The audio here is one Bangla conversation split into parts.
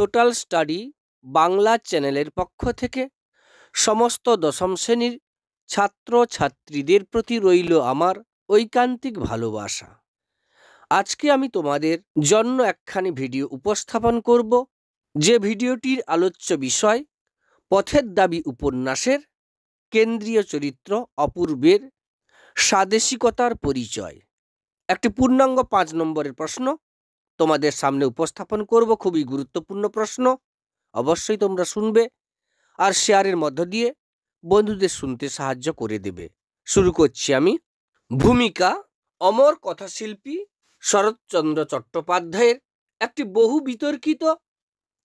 টোটাল স্টাডি বাংলা চ্যানেলের পক্ষ থেকে সমস্ত দশম শ্রেণীর ছাত্রছাত্রীদের প্রতি রইল আমার ঐকান্তিক ভালোবাসা। আজকে আমি তোমাদের জন্য একখানি ভিডিও উপস্থাপন করব, যে ভিডিওটির আলোচ্য বিষয় পথের দাবি উপন্যাসের কেন্দ্রীয় চরিত্র অপূর্বের স্বাদেশিকতার পরিচয়। একটি পূর্ণাঙ্গ 5 নম্বরের প্রশ্ন তোমাদের সামনে উপস্থাপন করব। খুবই গুরুত্বপূর্ণ প্রশ্ন, অবশ্যই তোমরা শুনবে আর শেয়ারের মধ্য দিয়ে বন্ধুদের শুনতে সাহায্য করে দেবে। শুরু করছি আমি। ভূমিকা: অমর কথাশিল্পী শরৎচন্দ্র চট্টোপাধ্যায়ের একটি বহু বিতর্কিত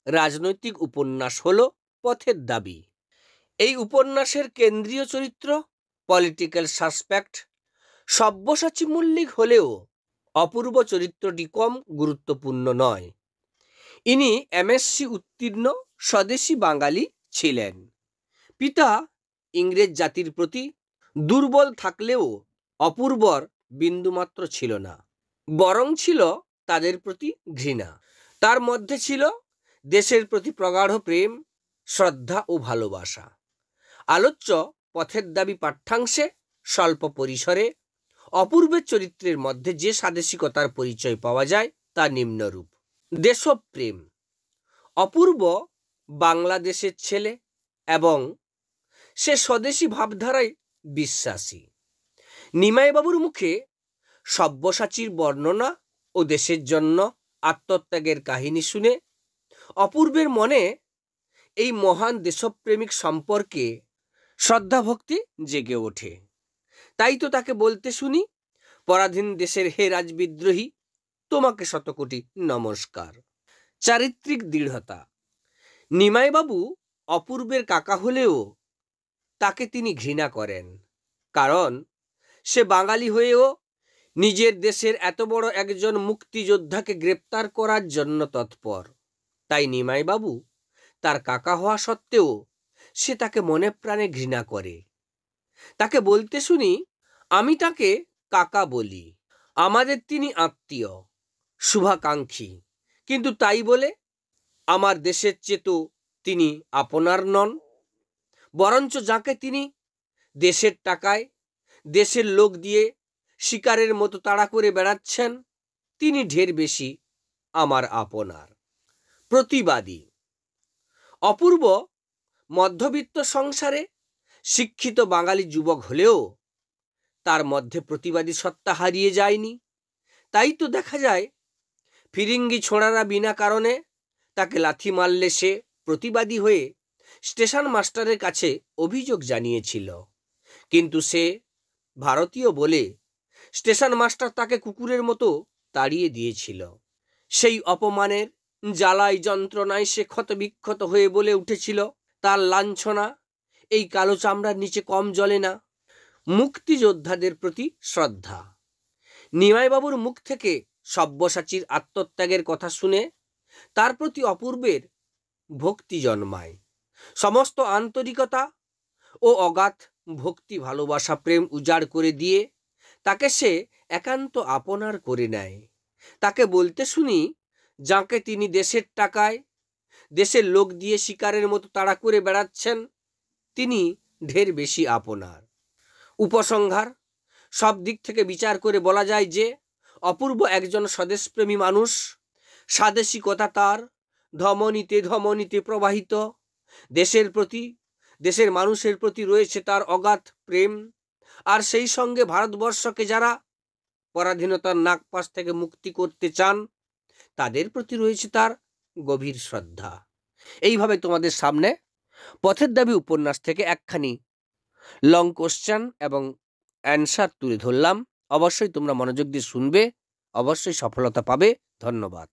রাজনৈতিক উপন্যাস হল পথের দাবি। এই উপন্যাসের কেন্দ্রীয় চরিত্র পলিটিক্যাল সাসপেক্ট সব্যসাচী মল্লিক হলেও অপূর্ব চরিত্রটি কম গুরুত্বপূর্ণ নয়। ইনি এমএসসি উত্তীর্ণ স্বদেশী বাঙালি ছিলেন। পিতা ইংরেজ জাতির প্রতি দুর্বল থাকলেও অপূর্বর বিন্দুমাত্র ছিল না, বরং ছিল তাদের প্রতি ঘৃণা। তার মধ্যে ছিল দেশের প্রতি প্রগাঢ় প্রেম, শ্রদ্ধা ও ভালোবাসা। আলোচ্য পথের দাবি পাঠ্যাংশে স্বল্প পরিসরে অপূর্বের চরিত্রের মধ্যে যে স্বাদেশিকতার পরিচয় পাওয়া যায় তা নিম্নরূপ। দেশপ্রেম: অপূর্ব বাংলাদেশের ছেলে এবং সে স্বদেশী ভাবধারায় বিশ্বাসী। নিমাইবাবুর মুখে সব্যসাচীর বর্ণনা ও দেশের জন্য আত্মত্যাগের কাহিনী শুনে অপূর্বের মনে এই মহান দেশপ্রেমিক সম্পর্কে শ্রদ্ধাভক্তি জেগে ওঠে। তাই তো তাকে বলতে শুনি, পরাধীন দেশের হে রাজবিদ্রোহী, তোমাকে শতকোটি নমস্কার। চারিত্রিক দৃঢ়তা: নিমাইবাবু অপূর্বের কাকা হলেও তাকে তিনি ঘৃণা করেন, কারণ সে বাঙালি হয়েও নিজের দেশের এত বড় একজন মুক্তিযোদ্ধাকে গ্রেপ্তার করার জন্য তৎপর। তাই নিমাইবাবু তার কাকা হওয়া সত্ত্বেও সে তাকে মনে প্রাণে ঘৃণা করে। তাকে বলতে শুনি, আমি তাকে কাকা বলি, আমাদের তিনি আত্মীয়, শুভাকাঙ্ক্ষী, কিন্তু তাই বলে আমার দেশের চেয়ে তিনি আপনার নন। বরঞ্চ যাকে তিনি দেশের টাকায় দেশের লোক দিয়ে শিকারের মতো তাড়া করে বেড়াচ্ছেন, তিনি ঢের বেশি আমার আপনার। প্রতিবাদী: অপূর্ব মধ্যবিত্ত সংসারে শিক্ষিত বাঙালি যুবক হলেও তার মধ্যে প্রতিবাদী সত্তা হারিয়ে যায়নি। তাই তো দেখা যায় ফিরিঙ্গি ছোঁড়ারা বিনা কারণে তাকে লাথি মারলে সে প্রতিবাদী হয়ে স্টেশন মাস্টারের কাছে অভিযোগ জানিয়েছিল, কিন্তু সে ভারতীয় বলে স্টেশন মাস্টার তাকে কুকুরের মতো তাড়িয়ে দিয়েছিল। সেই অপমানের জ্বালাই যন্ত্রণায় সে ক্ষতবিক্ষত হয়ে বলে উঠেছিল, তার লাঞ্ছনা এই কালো চামড়ার নিচে কম জ্বলে না। মুক্তিযোদ্ধাদের প্রতি শ্রদ্ধা: নিমাইবাবুর মুখ থেকে সব্যসাচীর আত্মত্যাগের কথা শুনে তার প্রতি অপূর্বের ভক্তি জন্মায়। সমস্ত আন্তরিকতা ও অগাধ ভক্তি ভালোবাসা প্রেম উজাড় করে দিয়ে তাকে সে একান্ত আপনার করে নেয়। তাকে বলতে শুনি, যাকে তিনি দেশের টাকায় দেশের লোক দিয়ে শিকারের মতো তাড়া করে বেড়াচ্ছেন, তিনি ঢের বেশি আপনার। উপসংহার: সব দিক থেকে বিচার করে বলা যায় যে অপূর্ব একজন স্বদেশপ্রেমী মানুষ। স্বাদেশিকতা তার ধমনীতে ধমনীতে প্রবাহিত। দেশের প্রতি, দেশের মানুষের প্রতি রয়েছে তার অগাধ প্রেম, আর সেই সঙ্গে ভারতবর্ষকে যারা পরাধীনতার নাগপাশ থেকে মুক্তি করতে চান তাদের প্রতি রয়েছে তার গভীর শ্রদ্ধা। এইভাবে তোমাদের সামনে পথের দাবি উপন্যাস থেকে একখানি লং কোশ্চেন এবং অ্যান্সার তুলে ধরলাম। অবশ্যই তোমরা মনোযোগ দিয়ে শুনবে, অবশ্যই সফলতা পাবে। ধন্যবাদ।